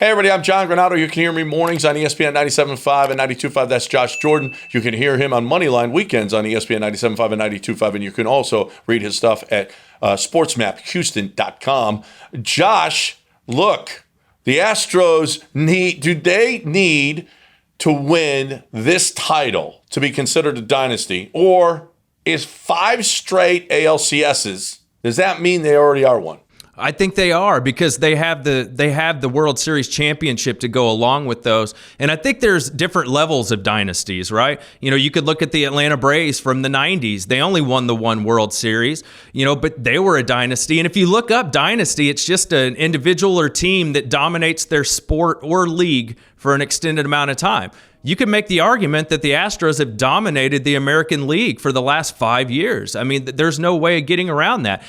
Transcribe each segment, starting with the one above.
Hey everybody, I'm John Granato. You can hear me mornings on ESPN 97.5 and 92.5. That's Josh Jordan. You can hear him on Moneyline weekends on ESPN 97.5 and 92.5. And you can also read his stuff at sportsmaphouston.com. Josh, look, the Astros need to win this title to be considered a dynasty? Or is 5 straight ALCSs, does that mean they already are one? I think they are, because they have the World Series championship to go along with those. And I think there's different levels of dynasties, right? You know, you could look at the Atlanta Braves from the 90s. They only won the one World Series, but they were a dynasty. And if you look up dynasty, it's just an individual or team that dominates their sport or league for an extended amount of time. You could make the argument that the Astros have dominated the American League for the last 5 years. I mean, there's no way of getting around that.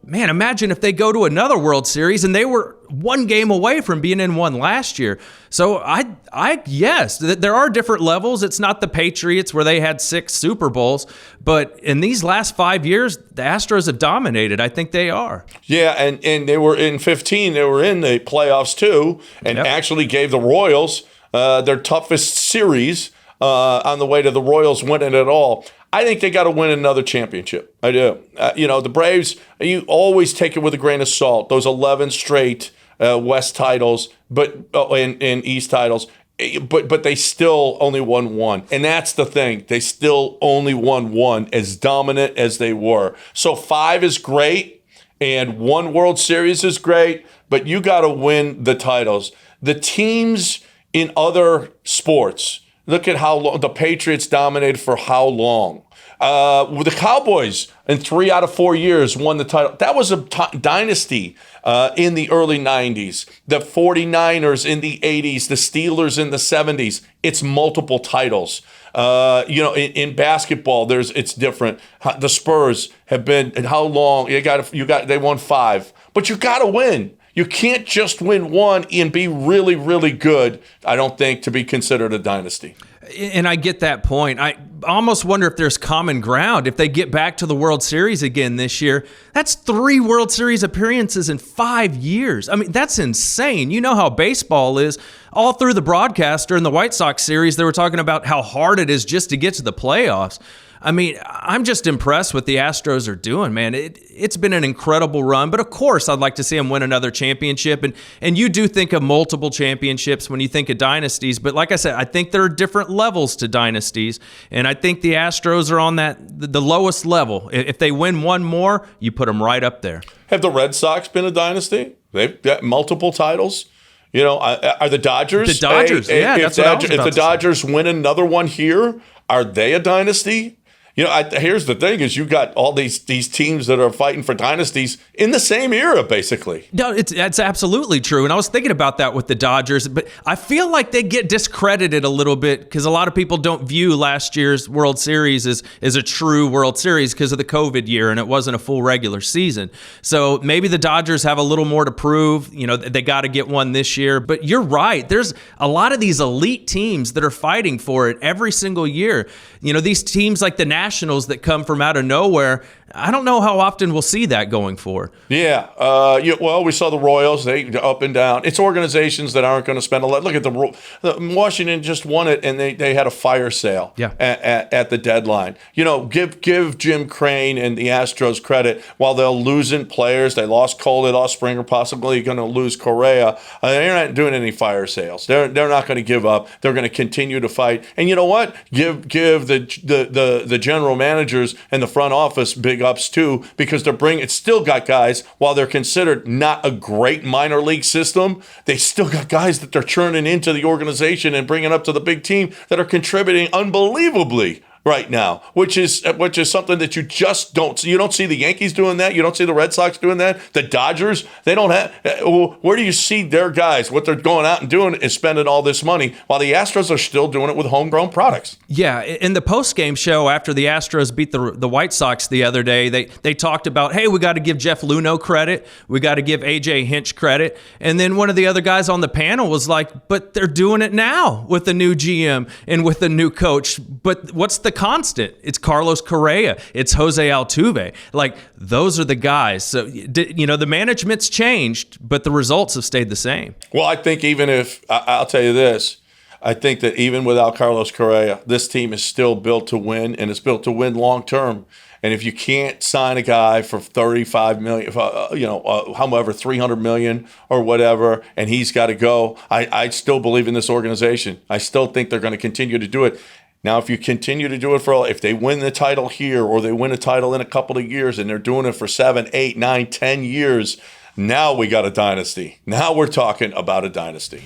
Man, imagine if they go to another World Series, and they were one game away from being in one last year. So yes, there are different levels. It's not the Patriots where they had 6 Super Bowls, but in these last 5 years, the Astros have dominated. I think they are. Yeah, and they were in 15. They were in the playoffs too, and actually gave the Royals their toughest series on the way to the Royals winning it all. I think they got to win another championship. I do. The Braves, you always take it with a grain of salt. Those 11 straight West titles, and East titles, but they still only won one. And that's the thing. They still only won one, as dominant as they were. So 5 is great, and 1 World Series is great, but you got to win the titles. The teams in other sports, look at how long the Patriots dominated for how long. The Cowboys in 3 out of 4 years won the title. That was a dynasty in the early 90s. The 49ers in the 80s, the Steelers in the 70s. It's multiple titles. In basketball, it's different. The Spurs have been, and how long? They won 5, but you got to win. You can't just win one and be really, really good, I don't think, to be considered a dynasty. And I get that point. I almost wonder if there's common ground. If they get back to the World Series again this year, that's 3 World Series appearances in 5 years. I mean, that's insane. You know how baseball is. All through the broadcast during the White Sox series, they were talking about how hard it is just to get to the playoffs. I mean, I'm just impressed with the Astros are doing, man. It's been an incredible run, but of course I'd like to see them win another championship. And you do think of multiple championships when you think of dynasties, but like I said, I think there are different levels to dynasties, and I think the Astros are on the lowest level. If they win one more, you put them right up there. Have the Red Sox been a dynasty? They've got multiple titles. Are the Dodgers? The Dodgers, that's what I was about to say. If the Dodgers win another one here, are they a dynasty? Here's the thing: is you got all these teams that are fighting for dynasties in the same era, basically. No, that's absolutely true. And I was thinking about that with the Dodgers, but I feel like they get discredited a little bit because a lot of people don't view last year's World Series as a true World Series because of the COVID year, and it wasn't a full regular season. So maybe the Dodgers have a little more to prove. They got to get one this year. But you're right. There's a lot of these elite teams that are fighting for it every single year. These teams like the Nationals that come from out of nowhere, I don't know how often we'll see that going forward. Yeah. We saw the Royals. They up and down. It's organizations that aren't going to spend a lot. Look at the Washington just won it, and they had a fire sale at the deadline. Give Jim Crane and the Astros credit. While they're losing players, they lost Cole, they lost Springer, possibly going to lose Correa. They're not doing any fire sales. They're not going to give up. They're going to continue to fight. And you know what? Give the general managers and the front office big ups too, because it's still got guys, while they're considered not a great minor league system, they still got guys that they're churning into the organization and bringing up to the big team that are contributing unbelievably right now, which is something that you just don't see. You don't see the Yankees doing that. You don't see the Red Sox doing that. The Dodgers, they don't have. Where do you see their guys? What they're going out and doing is spending all this money, while the Astros are still doing it with homegrown products. Yeah, in the post-game show after the Astros beat the White Sox the other day, they talked about, hey, we got to give Jeff Luhnow credit. We got to give AJ Hinch credit. And then one of the other guys on the panel was like, but they're doing it now with the new GM and with the new coach. But what's the constant. It's Carlos Correa. It's Jose Altuve. Like, those are the guys. So, the management's changed, but the results have stayed the same. Well, I think even if, I'll tell you this, I think that even without Carlos Correa, this team is still built to win, and it's built to win long term. And if you can't sign a guy for $35 million, however, $300 million or whatever, and he's got to go, I still believe in this organization. I still think they're going to continue to do it. Now, if you continue to do it if they win the title here or they win a title in a couple of years and they're doing it for 7, 8, 9, 10 years, now we got a dynasty. Now we're talking about a dynasty.